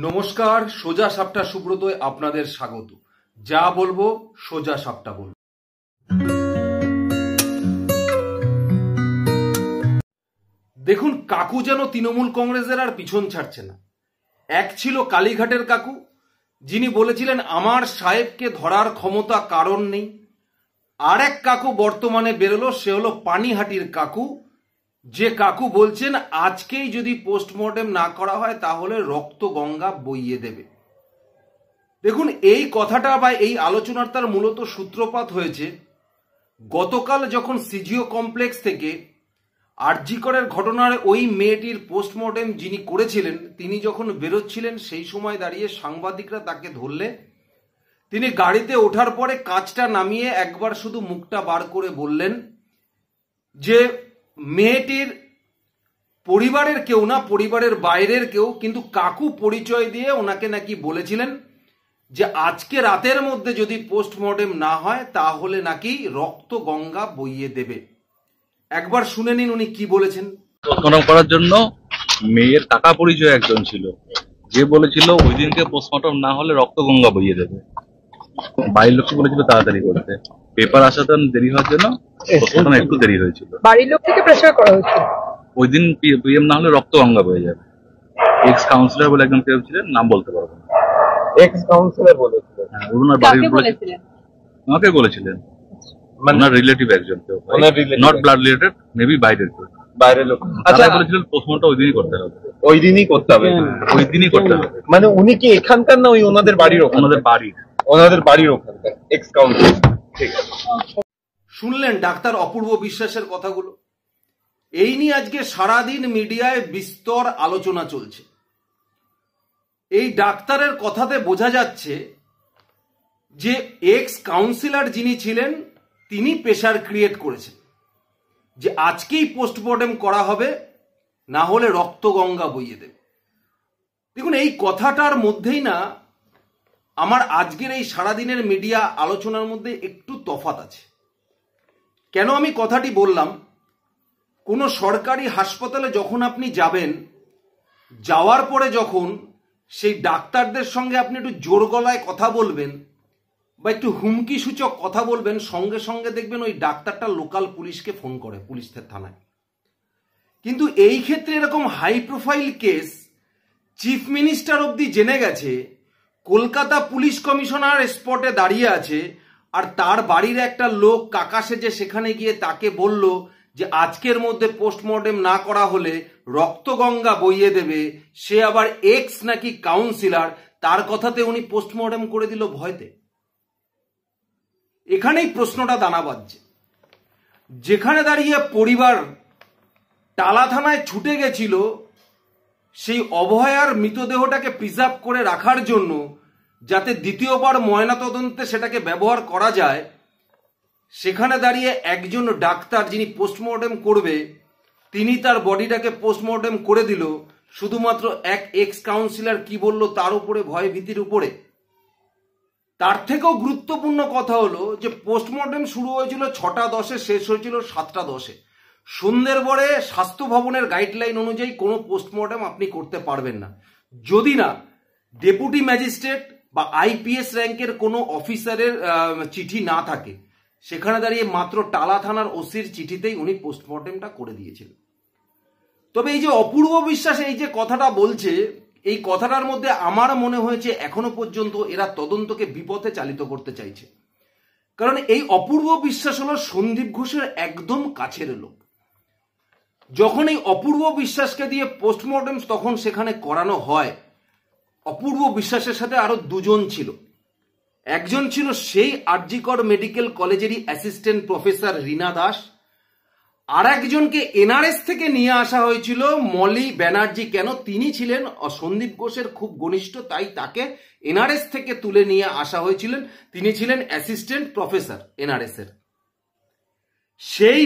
নমস্কার, সোজা সাপটা সুব্রতয় আপনাদের স্বাগত। যা বলবো সোজা সাপটা বলবো। দেখুন, কাকু যেন তৃণমূল কংগ্রেসের আর পিছন ছাড়ছে না। এক ছিল কালীঘাটের কাকু, যিনি বলেছিলেন আমার সাহেবকে ধরার ক্ষমতা কারণ নেই। আর এক কাকু বর্তমানে বেরোলো, সে হলো পানিহাটির কাকু, যে কাকু বলছেন আজকেই যদি পোস্টমর্টেম না করা হয় তাহলে রক্ত গঙ্গা বইয়ে দেবে। দেখুন, এই কথাটা বা এই আলোচনার তার মূলত সূত্রপাত হয়েছে গতকাল যখন সিজিও কমপ্লেক্স থেকে আরজি করের ঘটনার ওই মেয়েটির পোস্টমর্টেম যিনি করেছিলেন তিনি যখন বেরোচ্ছিলেন, সেই সময় দাঁড়িয়ে সাংবাদিকরা তাকে ধরলে তিনি গাড়িতে ওঠার পরে কাঁচটা নামিয়ে একবার শুধু মুখটা বার করে বললেন যে মেয়েটির পরিবারের কেউ না, পরিবারের বাইরের কেউ, কিন্তু কাকু পরিচয় দিয়ে ওনাকে নাকি বলেছিলেন যে আজকে রাতের মধ্যে যদি পোস্টমর্টেম না হয় তাহলে নাকি রক্ত গঙ্গা বইয়ে দেবে। একবার শুনে নিন উনি কি বলেছেন। পোস্টমর্টম করার জন্য মেয়ের কাকা পরিচয় একজন ছিল, যে বলেছিল ওই দিনকে পোস্টমর্টম না হলে রক্ত গঙ্গা বইয়ে দেবে। বাড়ির লোককে বলেছিল তাড়াতাড়ি করতে, পেপার আসাতে দেরি হওয়ার জন্য পোস্টমর্টম একটু দেরি হয়েছিল। বাড়ির লোক থেকে প্রেসার করা হয়েছিল ওই দিন পিএম না হলে রক্ত গঙ্গা বয়ে যাবে। এক্স কাউন্সিলর বলে একজন কেউ ছিলেন, নাম বলতে পারবো না। এক্স কাউন্সিলর বলেছিলেন? হ্যাঁ, ওনার বাড়ির বলেছিলেন, আমাকে বলেছিলেন, ওনার রিলেটিভ একজন কেউ, নট ব্লাড রিলেটেড, মেবি বাইরের কেউ, বাইরের লোক। আচ্ছা, বলেছিলেন পোস্টমর্টম ওই দিনই করতে হবে, ওই দিনই করতে হবে, ওই দিনই করতে হবে। মানে উনি কি এখানকার না ওই ওনাদের বাড়ির? ওনাদের বাড়ির ওখানকার এক্স কাউন্সিলর। ঠিক আছে, শুনলেন ডাক্তার অপূর্ব বিশ্বাসের কথাগুলো। এই নিয়ে আজকে সারাদিন মিডিয়ায় বিস্তর আলোচনা চলছে। এই ডাক্তারের কথাতে বোঝা যাচ্ছে যে এক্স কাউন্সিলর যিনি ছিলেন তিনি প্রেসার ক্রিয়েট করেছেন যে আজকেই পোস্টমর্টেম করা হবে, না হলে রক্ত গঙ্গা বইয়ে দেবে। দেখুন, এই কথাটার মধ্যেই না আমার আজকের এই সারাদিনের মিডিয়া আলোচনার মধ্যে একটু তফাৎ আছে। কেন আমি কথাটি বললাম? কোনো সরকারি হাসপাতালে যখন আপনি যাবেন, যাওয়ার পরে যখন সেই ডাক্তারদের সঙ্গে আপনি একটু জোর গলায় কথা বলবেন বা একটু হুমকি সূচক কথা বলবেন, সঙ্গে সঙ্গে দেখবেন ওই ডাক্তারটা লোকাল পুলিশকে ফোন করে, পুলিশের থানায়। কিন্তু এই ক্ষেত্রে এরকম high profile case chief minister অবধি জেনে গেছে, কলকাতা পুলিশ কমিশনার স্পটে দাঁড়িয়ে আছে, আর তার বাড়ির একটা লোক কাকা সেজে সেখানে গিয়ে তাকে বলল যে আজকের মধ্যে পোস্টমর্টেম না করা হলে রক্তগঙ্গা বইয়ে দেবে। সে আবার এক্স নাকি কাউন্সিলর, তার কথাতে উনি পোস্টমর্টেম করে দিল ভয়তে। এখানেই প্রশ্নটা দানা বাঁধছে। যেখানে দাঁড়িয়ে পরিবার টালা থানায় ছুটে গেছিল সেই অভয়ার মৃতদেহটাকে প্রিজার্ভ করে রাখার জন্য, যাতে দ্বিতীয়বার ময়নাতদন্তে সেটাকে ব্যবহার করা যায়, সেখানে দাঁড়িয়ে একজন ডাক্তার যিনি পোস্টমর্টেম করবে তিনি তার বডিটাকে পোস্টমর্টেম করে দিল শুধুমাত্র এক এক্স কাউন্সিলর কি বলল তার উপরে, ভয় ভীতির উপরে। তার থেকেও গুরুত্বপূর্ণ কথা হলো যে পোস্টমর্টেম শুরু হয়েছিল 6টা 10-এ, শেষ হয়েছিল 7টা 10-এ। সন্ধ্যের পরে স্বাস্থ্য ভবনের গাইডলাইন অনুযায়ী কোনো পোস্টমর্টেম আপনি করতে পারবেন না যদি না ডেপুটি ম্যাজিস্ট্রেট বা আইপিএস র্যাঙ্কের কোনো অফিসারের চিঠি না থাকে। সেখানে দাঁড়িয়ে মাত্র টালা থানার ওসির চিঠিতেই উনি পোস্টমর্টেমটা করে দিয়েছিলেন। তবে এই যে অপূর্ব বিশ্বাস এই যে কথাটা বলছে, এই কথাটার মধ্যে আমার মনে হয়েছে এখনো পর্যন্ত এরা তদন্তকে বিপথে চালিত করতে চাইছে। কারণ এই অপূর্ব বিশ্বাস হলো সন্দীপ ঘোষের একদম কাছের লোক। যখন এই অপূর্ব বিশ্বাসকে দিয়ে পোস্টমর্টেম তখন সেখানে করানো হয়, অপূর্ব বিশ্বাসের সাথে আরো দুজন ছিল। একজন ছিল সেই আরজি কর মেডিকেল কলেজেরই অ্যাসিস্ট্যান্ট প্রফেসর রীনা দাস, আর একজনকে এনআরএস থেকে নিয়ে আসা হয়েছিল মলি ব্যানার্জি। কেন? তিনি ছিলেন সন্দীপ ঘোষের খুব ঘনিষ্ঠ, তাই তাকে এনআরএস থেকে তুলে নিয়ে আসা হয়েছিলেন। তিনি ছিলেন অ্যাসিস্ট্যান্ট প্রফেসর এনআরএস এর। সেই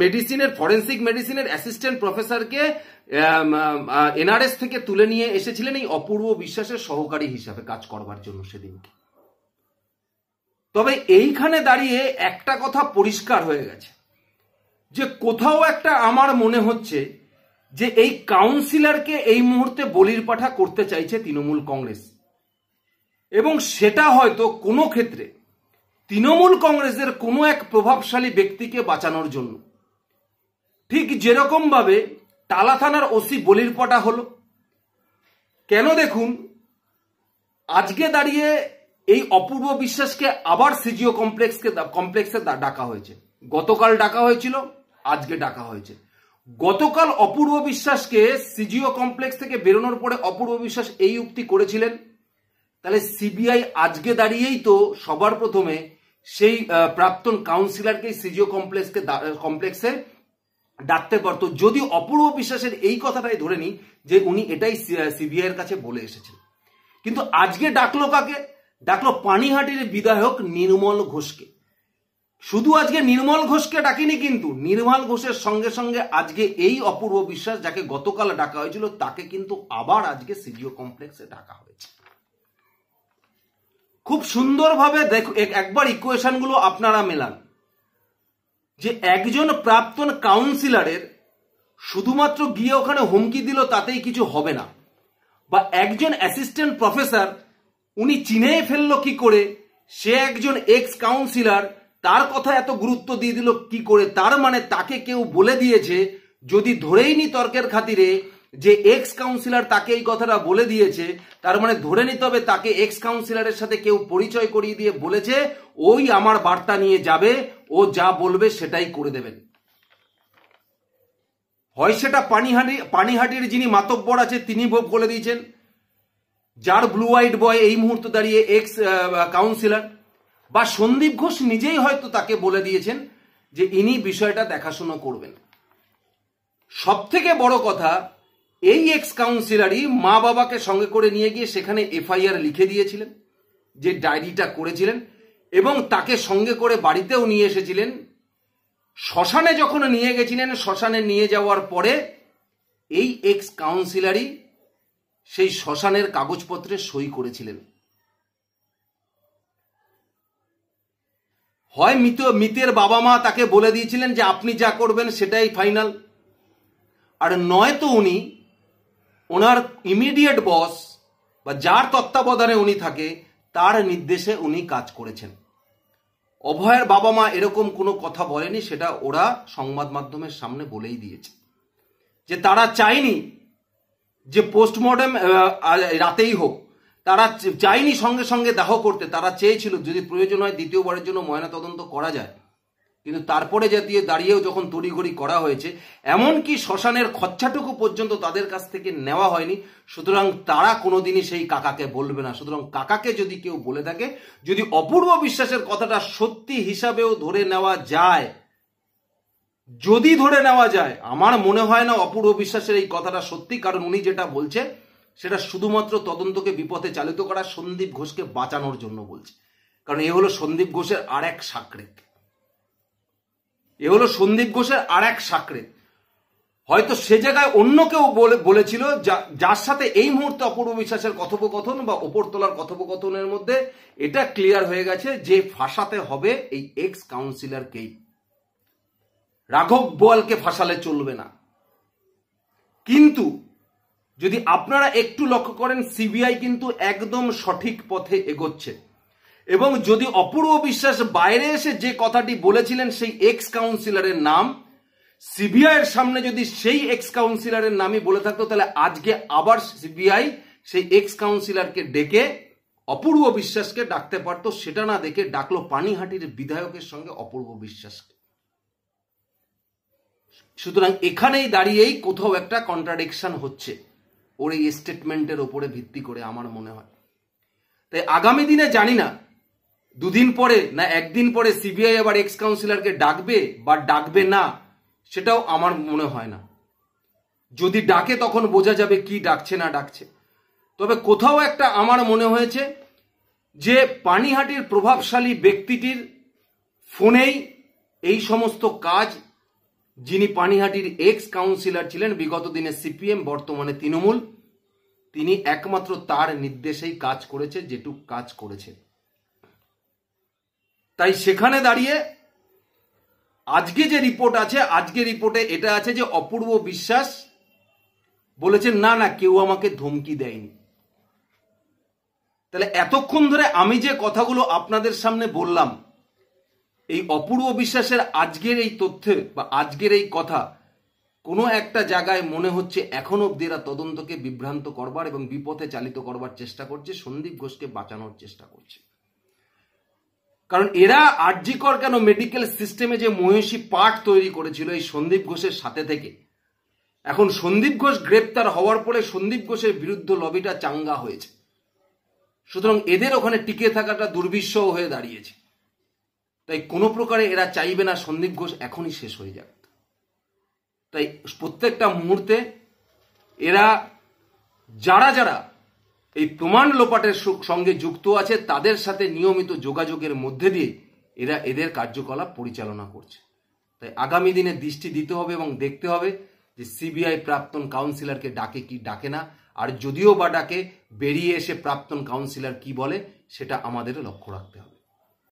মেডিসিনের ফরেন্সিক মেডিসিনের অ্যাসিস্ট্যান্ট প্রফেসরকে এনআরএস থেকে তুলে নিয়ে এসেছিলেন এই অপূর্ব বিশ্বাসের সহকারী হিসাবে কাজ করবার জন্য সেদিনকে। তবে এইখানে দাঁড়িয়ে একটা কথা পরিষ্কার হয়ে গেছে যে কোথাও একটা আমার মনে হচ্ছে যে এই কাউন্সিলরকে এই মুহূর্তে বলির পাঠা করতে চাইছে তৃণমূল কংগ্রেস, এবং সেটা হয়তো কোনো ক্ষেত্রে তৃণমূল কংগ্রেসের কোনো এক প্রভাবশালী ব্যক্তিকে বাঁচানোর জন্য। ঠিক যেরকম ভাবে টালা থানার ওসি বলির পাঠা হলো কেন, দেখুন আজকে দাঁড়িয়ে এই অপূর্ব বিশ্বাসকে আবার সিজিও কমপ্লেক্সে ডাকা হয়েছে। গতকাল ডাকা হয়েছিল, আজকে ডাকা হয়েছে। গতকাল অপূর্ব বিশ্বাসকে সিজিও কমপ্লেক্স থেকে বেরোনোর পরে অপূর্ব বিশ্বাস এই উক্তি করেছিলেন, তাহলে সিবিআই আজকে দাঁড়িয়েই তো সবার প্রথমে সেই প্রাক্তন কাউন্সিলরকে সিজিও কমপ্লেক্সে ডাকতে পারতো, যদি অপূর্ব বিশ্বাসের এই কথাটাই ধরে নি যে উনি এটাই সিবিআই এর কাছে বলে এসেছেন। কিন্তু আজকে ডাকলো কাকে? ডাকলো পানিহাটির বিধায়ক নির্মল ঘোষকে। শুধু আজকে নির্মল ঘোষকে ডাকিনি, কিন্তু নির্মল ঘোষের সঙ্গে সঙ্গে আজকে এই অপূর্ব বিশ্বাস যাকে গতকাল ডাকা হয়েছিল তাকে কিন্তু আবার আজকে সিজিও কমপ্লেক্সে ডাকা হয়েছে। খুব সুন্দরভাবে একবার ইকুয়েশন গুলো আপনারা মেলান যে একজন প্রাক্তন কাউন্সিলরের শুধুমাত্র গিয়ে ওখানে হুমকি দিল তাতেই কিছু হবে না, বা একজন অ্যাসিস্ট্যান্ট প্রফেসর উনি চিনে ফেললো কি করে, সে একজন এক্স কাউন্সিলর, তার কথা এত গুরুত্ব দিয়ে দিল কি করে? তার মানে তাকে কেউ বলে দিয়েছে, যদি ধরেই নি তর্কের খাতিরে যে এক্স কাউন্সিলর তাকে এই কথাটা বলে দিয়েছে, তার মানে ধরে নিতে হবে তাকে এক্স কাউন্সিলরের সাথে কেউ পরিচয় করিয়ে দিয়ে বলেছে ওই আমার বার্তা নিয়ে যাবে, ও যা বলবে সেটাই করে দেবেন। হয় সেটা পানিহাটির যিনি মাতব্বর আছে তিনি বলে দিয়েছেন, যার ব্লু হোয়াইট বয় এই মুহূর্তে দাঁড়িয়ে এক্স কাউন্সিলর, বা সন্দীপ ঘোষ নিজেই হয়তো তাকে বলে দিয়েছেন যে ইনি বিষয়টা দেখাশোনা করবেন। সব থেকে বড় কথা, এই এক্স কাউন্সিলরই মা বাবাকে সঙ্গে করে নিয়ে গিয়ে সেখানে এফআইআর লিখে দিয়েছিলেন, যে ডায়েরিটা করেছিলেন, এবং তাকে সঙ্গে করে বাড়িতেও নিয়ে এসেছিলেন। শ্মশানে যখন নিয়ে গেছিলেন, শ্মশানে নিয়ে যাওয়ার পরে এই এক্স কাউন্সিলরই সেই শ্মশানের কাগজপত্রে সই করেছিলেন। হয় মিতের বাবা মা তাকে বলে দিয়েছিলেন যে আপনি যা করবেন সেটাই ফাইনাল, আর নয়তো উনি ওনার ইমিডিয়েট বস বা যার তত্ত্বাবধানে উনি থাকে তার নির্দেশে উনি কাজ করেছেন। অভয়ের বাবা মা এরকম কোনো কথা বলেনি, সেটা ওরা সংবাদ মাধ্যমের সামনে বলেই দিয়েছে যে তারা চায়নি যে পোস্টমর্টেম রাতেই হোক, তারা চায়নি সঙ্গে সঙ্গে দাহ করতে, তারা চেয়েছিল যদি প্রয়োজন হয় দ্বিতীয়বারের জন্য ময়নাতদন্ত করা যায়। কিন্তু তারপরে জাতীয় দাঁড়িয়েও যখন তড়িঘড়ি করা হয়েছে, এমনকি শ্মশানের খরচাটুকু পর্যন্ত তাদের কাছ থেকে নেওয়া হয়নি, সুতরাং তারা কোনোদিনই সেই কাকাকে বলবে না। সুতরাং কাকাকে যদি কেউ বলে থাকে, যদি অপূর্ব বিশ্বাসের কথাটা সত্যি হিসাবেও ধরে নেওয়া যায়, যদি ধরে নেওয়া যায়, আমার মনে হয় না অপূর্ব বিশ্বাসের এই কথাটা সত্যি, কারণ উনি যেটা বলছে সেটা শুধুমাত্র তদন্তকে বিপথে চালিত করা, সন্দীপ ঘোষকে বাঁচানোর জন্য বলছে। কারণ এ হলো সন্দীপ ঘোষের আর এক সাকরেত, হয়তো সে জায়গায় অন্য কেউ বলেছিল যার সাথে এই মুহূর্তে অপূর্ব বিশ্বাসের কথোপকথন বা ওপরতলার কথোপকথনের মধ্যে এটা ক্লিয়ার হয়ে গেছে যে ফাঁসাতে হবে এই এক্স কাউন্সিলরকেই, রাঘব বোয়ালকে ফাঁসালে চলবে না। কিন্তু যদি আপনারা একটু লক্ষ্য করেন, সিবিআই কিন্তু একদম সঠিক পথে এগোচ্ছে, এবং যদি অপূর্ব বিশ্বাস বাইরে এসে যে কথাটি বলেছিলেন সেই এক্স কাউন্সিলরের নাম, সিবিআই এর সামনে যদি সেই এক্স কাউন্সিলরের নামই বলে থাকতো, তাহলে আজকে আবার সিবিআই সেই এক্স কাউন্সিলরকে ডেকে অপূর্ব বিশ্বাসকে ডাকতে পারতো। সেটা না দেখে ডাকলো পানিহাটির বিধায়কের সঙ্গে অপূর্ব বিশ্বাসকে। সুতরাং এখানেই দাঁড়িয়েই কোথাও একটা কন্ট্রাডিকশন হচ্ছে ওর এই স্টেটমেন্টের উপরে ভিত্তি করে, আমার মনে হয়। তাই আগামী দিনে জানি না দুদিন পরে না একদিন পরে সিবিআই আবার এক্স কাউন্সিলরকে ডাকবে বা ডাকবে না, সেটাও আমার মনে হয় না। যদি ডাকে তখন বোঝা যাবে কি ডাকছে না ডাকছে। তবে কোথাও একটা আমার মনে হয়েছে যে পানিহাটির প্রভাবশালী ব্যক্তিটির ফোনেই এই সমস্ত কাজ, যিনি পানিহাটির এক্স কাউন্সিলর ছিলেন, বিগত দিনে সিপিএম, বর্তমানে তৃণমূল, তিনি একমাত্র তার নির্দেশেই কাজ করেছে যেটুক কাজ করেছে। তাই সেখানে দাঁড়িয়ে আজকে যে রিপোর্ট আছে, আজকে রিপোর্টে এটা আছে যে অপূর্ব বিশ্বাস বলেছেন না না কেউ আমাকে ধমকি দেয়নি। তাহলে এতক্ষণ ধরে আমি যে কথাগুলো আপনাদের সামনে বললাম, এই অপূর্ব বিশ্বাসের আজকের এই তথ্যে বা আজকের এই কথা কোনো একটা জায়গায় মনে হচ্ছে এখন অব্দি এরা তদন্তকে বিভ্রান্ত করবার এবং বিপথে চালিত করবার চেষ্টা করছে, সন্দীপ ঘোষকে বাঁচানোর চেষ্টা করছে। কারণ এরা আরজিকর কেন মেডিকেল সিস্টেমে যে মহিষী পাঠ তৈরি করেছিল এই সন্দীপ ঘোষের সাথে থেকে, এখন সন্দীপ ঘোষ গ্রেপ্তার হওয়ার পরে সন্দীপ ঘোষের বিরুদ্ধে লবিটা চাঙ্গা হয়েছে। সুতরাং এদের ওখানে টিকে থাকাটা দুর্বিষহ হয়ে দাঁড়িয়েছে। তাই কোনো প্রকারে এরা চাইবে না সন্দীপ ঘোষ এখনই শেষ হয়ে যাক। তাই প্রত্যেকটা মুহূর্তে এরা যারা যারা এই প্রমাণ লোপাটের সঙ্গে যুক্ত আছে তাদের সাথে নিয়মিত যোগাযোগের মধ্যে দিয়ে এরা এদের কার্যকলাপ পরিচালনা করছে। তাই আগামী দিনে দৃষ্টি দিতে হবে এবং দেখতে হবে যে সিবিআই প্রাক্তন কাউন্সিলরকে ডাকে কি ডাকে না, আর যদিও বা ডাকে বেরিয়ে এসে প্রাক্তন কাউন্সিলর কি বলে সেটা আমাদের লক্ষ্য রাখতে হবে।